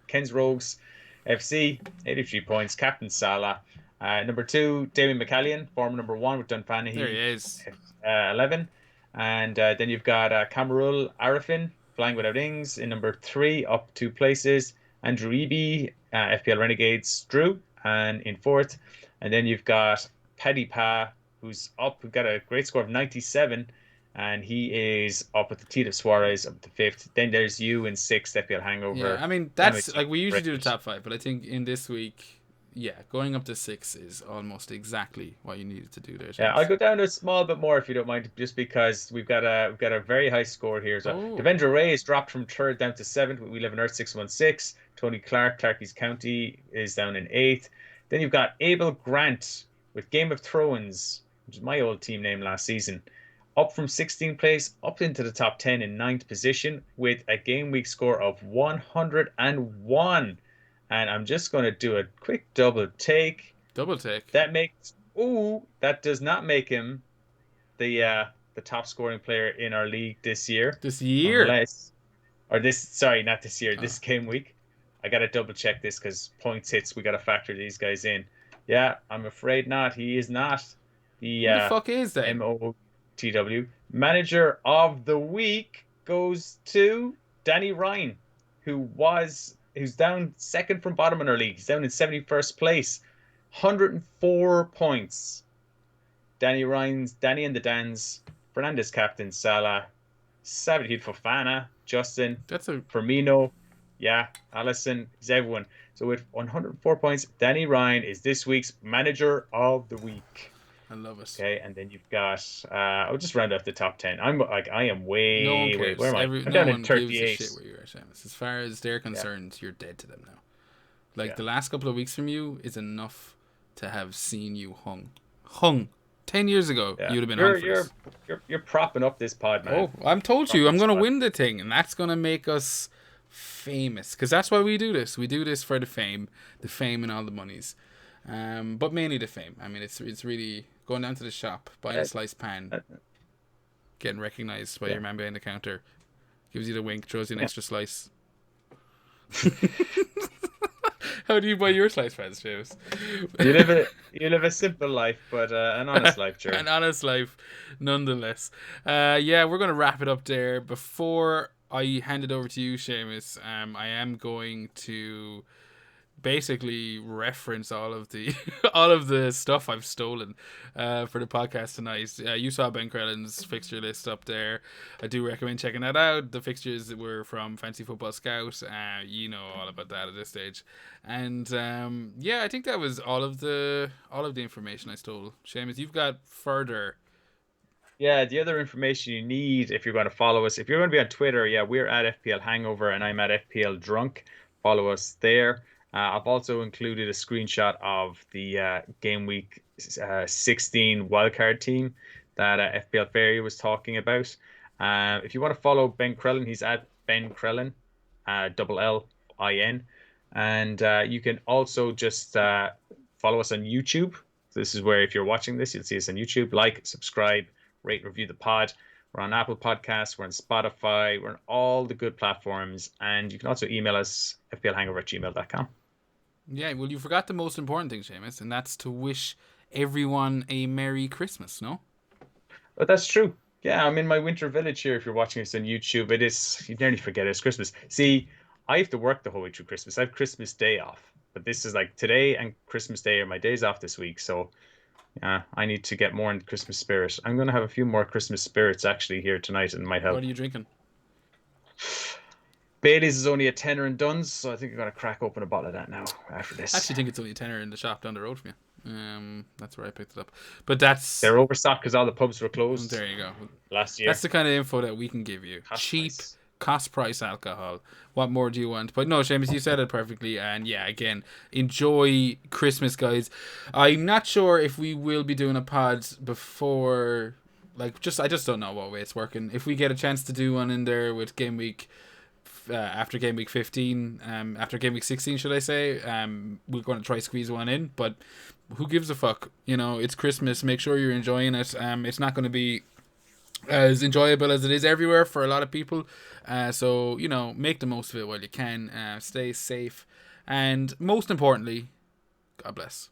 Ken's Rogues FC, 83 points. Captain Salah. Number 2, Damien McCallion, former number 1 with Dunfanaghy. There he is. 11. And then you've got Camarul Arifin, Flying Without Wings, in number 3, up 2 places. Andrew Eby, FPL Renegades, Drew, and in 4th. And then you've got Paddy Pa, who's up, who got a great score of 97. And he is up with the Tito Suarez up to 5th. Then there's you in 6th, FPL Hangover. Yeah, I mean, that's like we usually do the top 5, but I think in this week, going up to 6 is almost exactly what you needed to do there. Yeah, I'll go down a small bit more if you don't mind, just because we've got a very high score here. So Devendra Ray is dropped from 3rd down to 7th. We live in Earth 616. Tony Clark, Clarky's County, is down in 8th. Then you've got Abel Grant with Game of Thrones, which is my old team name last season, up from 16th place up into the top 10 in 9th position with a game week score of 101. And I'm just going to do a quick double take. That does not make him the top scoring player in our league this year. This game week. I got to double check this because points hits, we got to factor these guys in. Yeah, I'm afraid not. He is not the Who the fuck is that? MOTW. Manager of the week goes to Danny Ryan, who's down 2nd from bottom in our league. He's down in 71st place. 104 points. Danny and the Dans. Fernandez captain, Salah. Savage Fofana. Justin. Firmino. Yeah, Allison. He's everyone. So with 104 points, Danny Ryan is this week's manager of the week. I love it. Okay, and then you've got I'll just round off the top 10. I am way where am I? I'm down in 38. Shit where you are, Seamus. As far as they're concerned, you're dead to them now. The last couple of weeks from you is enough to have seen you hung 10 years ago. You'd have been hung for this. You're propping up this pod, man. Oh, I'm told you I'm going to win the thing, and that's going to make us famous, because that's why we do this. We do this for the fame and all the monies, but mainly the fame. I mean, it's really going down to the shop, buying a sliced pan, getting recognized by your man behind the counter, gives you the wink, throws you an extra slice. How do you buy your sliced pans, James? You live a simple life, but an honest life, Joe. An honest life, nonetheless. We're going to wrap it up there. Before I hand it over to you, Seamus, I am going to basically reference all of the stuff I've stolen for the podcast tonight. You saw Ben Crellin's fixture list up there. I do recommend checking that out. The fixtures were from Fantasy Football Scout. You know all about that at this stage. And I think that was all of the information I stole. Seamus, you've got further. Yeah, the other information you need if you're going to follow us, if you're going to be on Twitter, we're at FPL Hangover and I'm at FPL Drunk. Follow us there. I've also included a screenshot of the Game Week 16 wildcard team that FPL Fairy was talking about. If you want to follow Ben Crellin, he's at Ben Crellin, LLIN. And you can also just follow us on YouTube. This is where if you're watching this, you'll see us on YouTube. Like, subscribe, rate, review the pod. We're on Apple Podcasts, we're on Spotify, we're on all the good platforms, and you can also email us fplhangover@gmail.com. Yeah, well, you forgot the most important thing, Seamus, and that's to wish everyone a Merry Christmas, no? But that's true. Yeah, I'm in my winter village here. If you're watching this on YouTube, it is, you nearly forget it's Christmas. See, I have to work the whole way through Christmas. I have Christmas Day off, but this is like today and Christmas Day are my days off this week. So I need to get more in the Christmas spirit. I'm going to have a few more Christmas spirits actually here tonight and might What help. are you drinking? Bailey's is only a tenner in Dunn's, so I think I'm going to crack open a bottle of that now after I this. actually think it's only a tenner in the shop down the road from you. That's where I picked it up. But that's They're overstocked because all the pubs were closed there you go. last That's year. the kind of info that we can give you. Cost Cheap, price. cost price alcohol. What more do you want? But no, Seamus, you said it perfectly. And yeah, again, enjoy Christmas, guys. I'm not sure if we will be doing a pod before. I just don't know what way it's working. If we get a chance to do one in there with Game Week. After game week 15, after game week 16, should I say, we're going to try squeeze one in, but who gives a fuck? You know, it's Christmas. Make sure you're enjoying it. It's not going to be as enjoyable as it is everywhere for a lot of people. So, you know, make the most of it while you can. Stay safe. And most importantly, God bless.